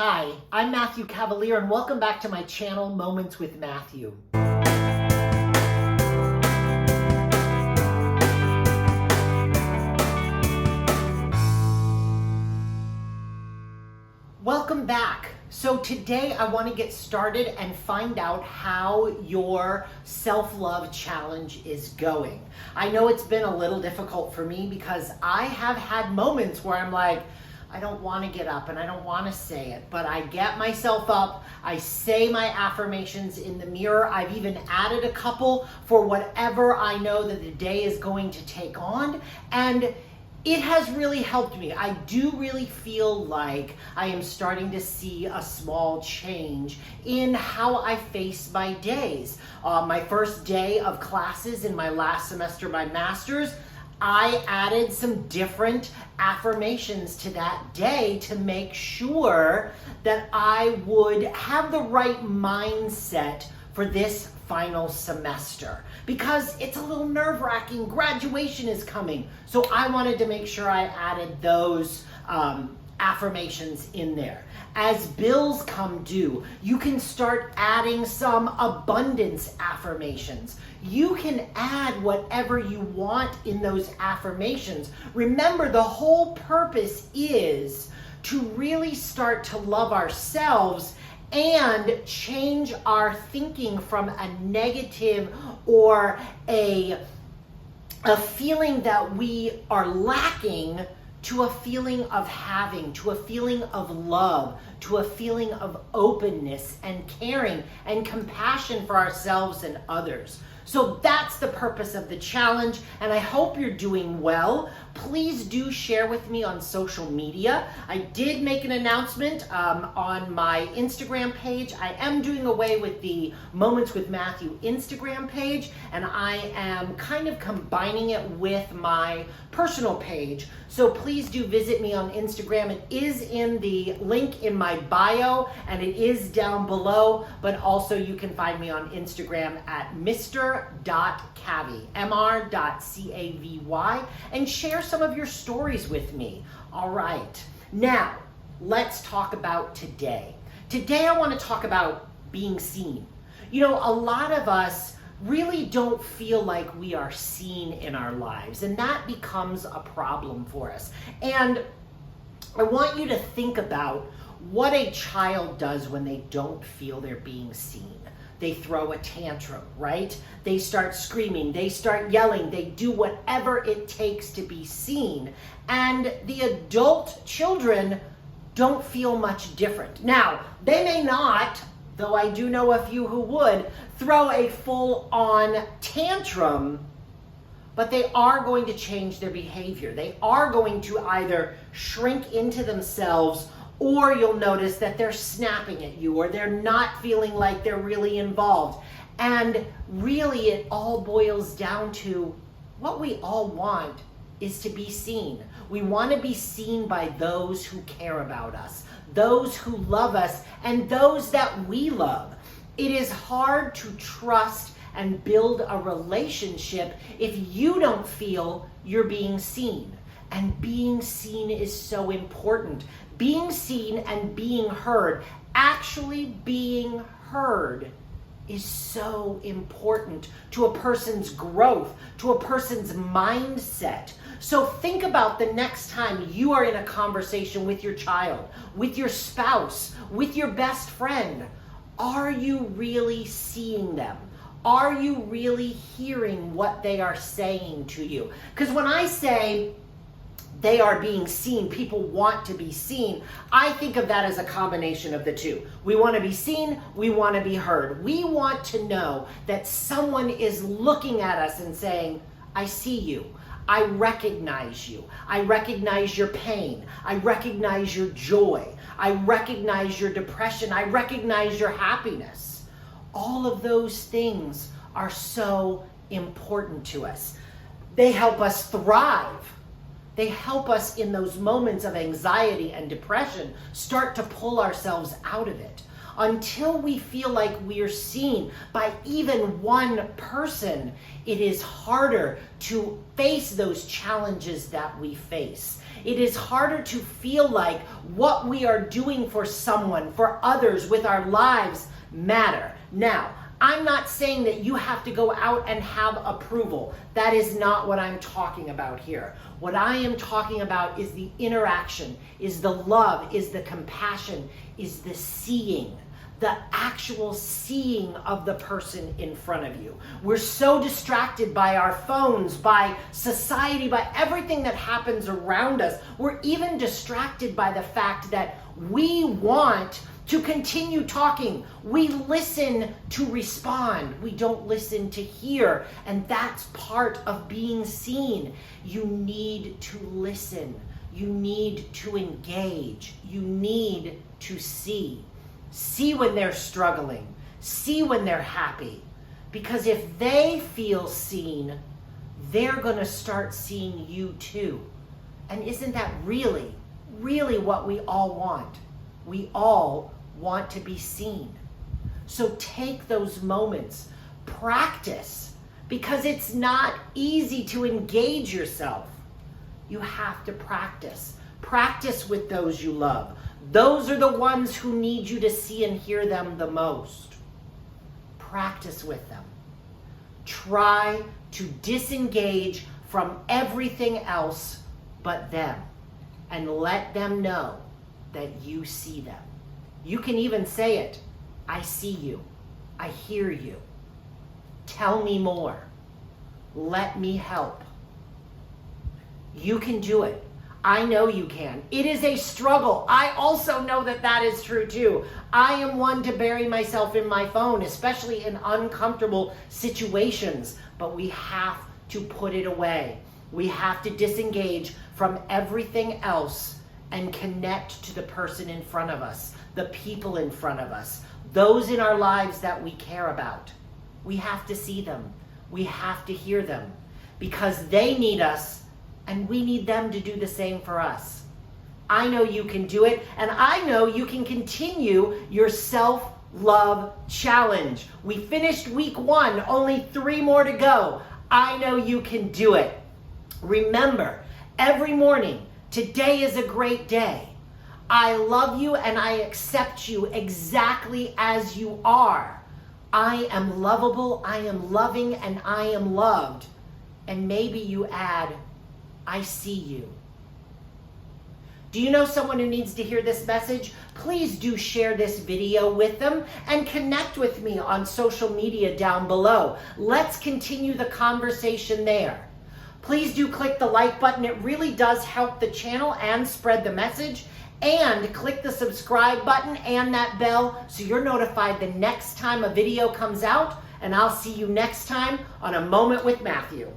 Hi, I'm Matthew Cavalier, and welcome back to my channel, Moments with Matthew. Welcome back. So today I want to get started and find out how your self-love challenge is going. I know it's been a little difficult for me because I have had moments where I'm like, I don't want to get up and I don't want to say it, but I get myself up, I say my affirmations in the mirror. I've even added a couple for whatever I know that the day is going to take on, and it has really helped me. I do really feel like I am starting to see a small change in how I face my days. My first day of classes in my last semester of my master's, I added some different affirmations to that day to make sure that I would have the right mindset for this final semester, because it's a little nerve-wracking. Graduation is coming, so I wanted to make sure I added those affirmations in there. As bills come due, you can start adding some abundance affirmations. You can add whatever you want in those affirmations. Remember, the whole purpose is to really start to love ourselves and change our thinking from a negative or a feeling that we are lacking to a feeling of having, to a feeling of love, to a feeling of openness and caring and compassion for ourselves and others. So that's the purpose of the challenge, and I hope you're doing well. Please do share with me on social media. I did make an announcement on my Instagram page. I am doing away with the Moments with Matthew Instagram page, and I am kind of combining it with my personal page. So please do visit me on Instagram. It is in the link in my bio, and it is down below, but also you can find me on Instagram at mr.cavy, mr.cavy, and share some of your stories with me. All right, now let's talk about today. Today I want to talk about being seen. You know, a lot of us really don't feel like we are seen in our lives, and that becomes a problem for us. And I want you to think about what a child does when they don't feel they're being seen. They throw a tantrum, right? They start screaming, they start yelling, they do whatever it takes to be seen. And the adult children don't feel much different. Now, they may not, though I do know a few who would, throw a full-on tantrum, but they are going to change their behavior. They are going to either shrink into themselves, or you'll notice that they're snapping at you, or they're not feeling like they're really involved. And really, it all boils down to what we all want is to be seen. We want to be seen by those who care about us, those who love us, and those that we love. It is hard to trust and build a relationship if you don't feel you're being seen. And being seen is so important. Being seen and being heard, actually being heard, is so important to a person's growth, to a person's mindset. So think about the next time you are in a conversation with your child, with your spouse, with your best friend. Are you really seeing them? Are you really hearing what they are saying to you? Because when I say they are being seen, people want to be seen, I think of that as a combination of the two. We want to be seen, we want to be heard. We want to know that someone is looking at us and saying, I see you, I recognize you, I recognize your pain, I recognize your joy, I recognize your depression, I recognize your happiness. All of those things are so important to us. They help us thrive. They help us in those moments of anxiety and depression start to pull ourselves out of it. until we feel like we're seen by even one person, it is harder to face those challenges that we face. It is harder to feel like what we are doing for someone, for others, with our lives matter. Now, I'm not saying that you have to go out and have approval. That is not what I'm talking about here. What I am talking about is the interaction, is the love, is the compassion, is the seeing, the actual seeing of the person in front of you. We're so distracted by our phones, by society, by everything that happens around us. We're even distracted by the fact that we want to continue talking. We listen to respond. We don't listen to hear. And that's part of being seen. You need to listen. You need to engage. You need to see. See when they're struggling. See when they're happy. Because if they feel seen, they're going to start seeing you too. And isn't that really, really what we all want? We all want to be seen. So take those moments, practice, because it's not easy to engage yourself. You have to practice. Practice with those you love. Those are the ones who need you to see and hear them the most. Practice with them. Try to disengage from everything else but them and let them know that you see them. You can even say it. I see you. I hear you. Tell me more. Let me help. You can do it. I know you can. It is a struggle. I also know that that is true too. I am one to bury myself in my phone, especially in uncomfortable situations, but we have to put it away. We have to disengage from everything else and connect to the person in front of us, the people in front of us, those in our lives that we care about. We have to see them. We have to hear them because they need us and we need them to do the same for us. I know you can do it, and I know you can continue your self-love challenge. We finished week 1, only 3 more to go. I know you can do it. Remember, every morning, today is a great day. I love you and I accept you exactly as you are. I am lovable, I am loving, and I am loved. And maybe you add, I see you. Do you know someone who needs to hear this message? Please do share this video with them and connect with me on social media down below. Let's continue the conversation there. Please do click the like button. It really does help the channel and spread the message. And click the subscribe button and that bell so you're notified the next time a video comes out. And I'll see you next time on A Moment with Matthew.